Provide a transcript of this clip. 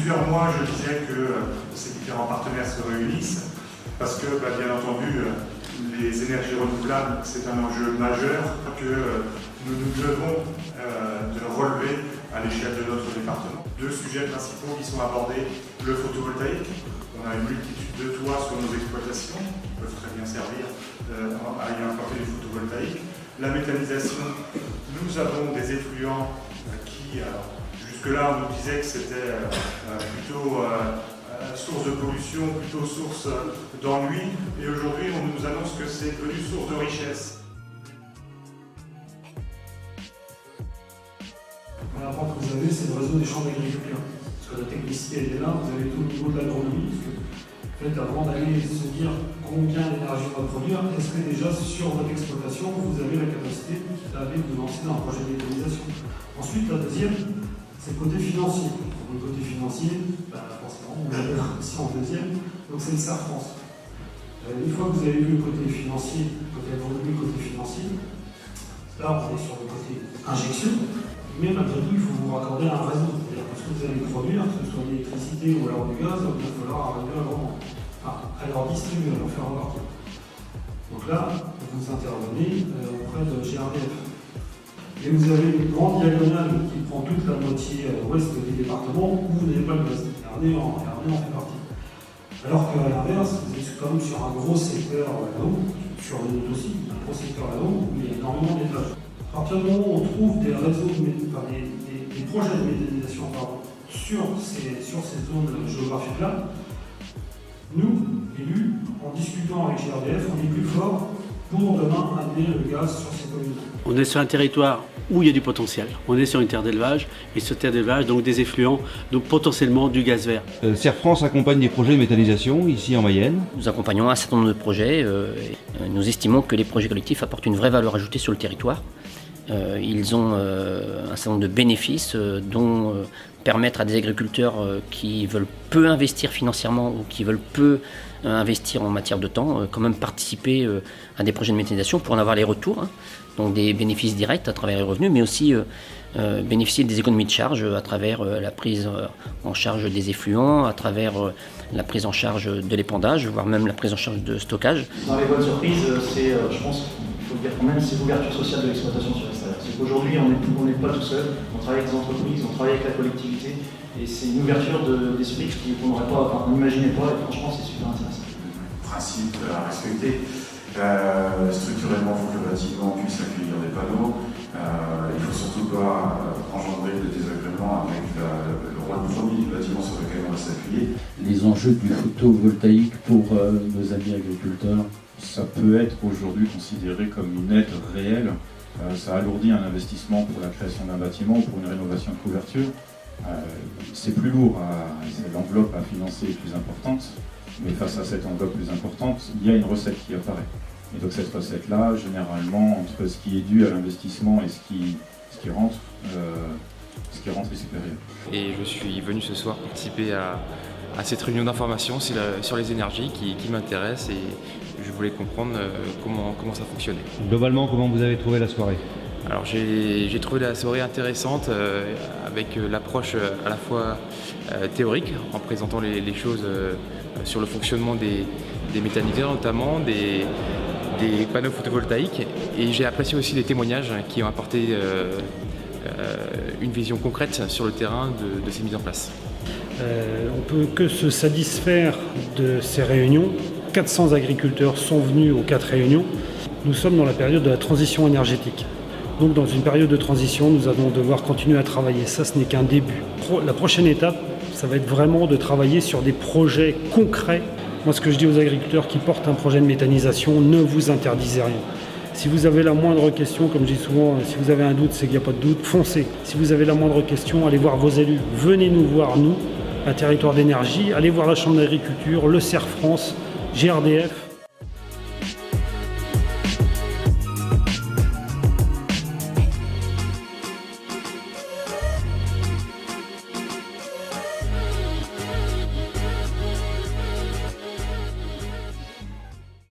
plusieurs mois, je disais que ces différents partenaires se réunissent parce que, bien entendu, les énergies renouvelables, c'est un enjeu majeur que nous devons de relever à l'échelle de notre département. Deux sujets principaux qui sont abordés, le photovoltaïque. On a une multitude de toits sur nos exploitations qui peuvent très bien servir à y implanter du photovoltaïque. La méthanisation, nous avons des effluents qui, jusque-là, on nous disait que c'était plutôt source de pollution, plutôt source d'ennui, et aujourd'hui, on nous annonce que c'est devenu source de richesse. La première que vous avez, c'est le réseau des champs d'agriculture. Parce que la technicité, elle est là, vous avez tout au niveau de l'agronomie. En fait, avant d'aller se dire combien d'énergie on va produire, est-ce que déjà sur votre exploitation, vous avez la capacité d'aller vous lancer dans un projet de méthanisation. Ensuite, la deuxième, c'est le côté financier. Pour le côté financier, forcément, on l'avait aussi en deuxième, donc c'est le CERF France. Une fois que vous avez vu le côté financier, le côté agronomie, le côté financier, là, on est sur le côté injection. Mais malgré tout, il faut vous raccorder à un réseau. C'est-à-dire que ce que vous allez produire, que ce soit de l'électricité ou alors du gaz, il va falloir arriver à leur distribuer, à leur faire repartir. Donc là, vous intervenez auprès de GRDF. Et vous avez une grande diagonale qui prend toute la moitié ouest du département où vous n'avez pas de gaz. RD en fait partie. Alors qu'à l'inverse, vous êtes quand même sur un gros secteur là-haut, sur le nôtre aussi, un gros secteur là-haut où il y a énormément d'étages. À partir du moment où on trouve des réseaux, des projets de méthanisation sur ces zones géographiques-là, nous, élus, en discutant avec GRDF, on est plus fort pour demain amener le gaz sur ces communautés. On est sur un territoire où il y a du potentiel. On est sur une terre d'élevage, et sur terre d'élevage, donc des effluents, donc potentiellement du gaz vert. CERF France accompagne des projets de méthanisation ici en Mayenne. Nous accompagnons un certain nombre de projets. Nous estimons que les projets collectifs apportent une vraie valeur ajoutée sur le territoire. Ils ont un certain nombre de bénéfices, dont permettre à des agriculteurs qui veulent peu investir financièrement ou qui veulent peu investir en matière de temps, quand même participer à des projets de méthanisation pour en avoir les retours, hein. Donc des bénéfices directs à travers les revenus, mais aussi bénéficier des économies de charge à travers la prise en charge des effluents, à travers la prise en charge de l'épandage, voire même la prise en charge de stockage. Dans les bonnes surprises, c'est, je pense, il faut le dire quand même, c'est l'ouverture sociale de l'exploitation sur l'extérieur. C'est qu'aujourd'hui, on n'est pas tout seul, on travaille avec des entreprises, on travaille avec la collectivité, et c'est une ouverture d'esprit qu'on n'aurait pas, enfin, on n'imaginait pas, et franchement, c'est super intéressant. Principe à respecter. Structurellement, il faut que le bâtiment puisse accueillir des panneaux. Il ne faut surtout pas engendrer de désagréments avec le rôle premier du bâtiment sur lequel on va s'appuyer. Les enjeux du photovoltaïque pour nos amis agriculteurs, ça peut être aujourd'hui considéré comme une aide réelle. Ça alourdit un investissement pour la création d'un bâtiment ou pour une rénovation de couverture. C'est plus lourd, l'enveloppe à financer est plus importante, mais face à cette enveloppe plus importante, il y a une recette qui apparaît. Et donc cette recette-là, généralement, entre ce qui est dû à l'investissement et ce qui rentre est supérieur. Et je suis venu ce soir participer à cette réunion d'information sur les énergies qui m'intéresse, et je voulais comprendre comment ça fonctionnait. Globalement, comment vous avez trouvé la soirée ? Alors j'ai trouvé la soirée intéressante avec l'approche à la fois théorique, en présentant les choses sur le fonctionnement des méthaniseurs, notamment des panneaux photovoltaïques, et j'ai apprécié aussi les témoignages qui ont apporté une vision concrète sur le terrain de ces mises en place. On peut que se satisfaire de ces réunions. 400 agriculteurs sont venus aux 4 réunions. Nous sommes dans la période de la transition énergétique. Donc dans une période de transition, nous allons devoir continuer à travailler. Ça, ce n'est qu'un début. La prochaine étape, ça va être vraiment de travailler sur des projets concrets. Moi, ce que je dis aux agriculteurs qui portent un projet de méthanisation, ne vous interdisez rien. Si vous avez la moindre question, comme je dis souvent, si vous avez un doute, c'est qu'il n'y a pas de doute, foncez. Si vous avez la moindre question, allez voir vos élus. Venez nous voir, nous, un territoire d'énergie. Allez voir la Chambre d'agriculture, le CERF France, GRDF.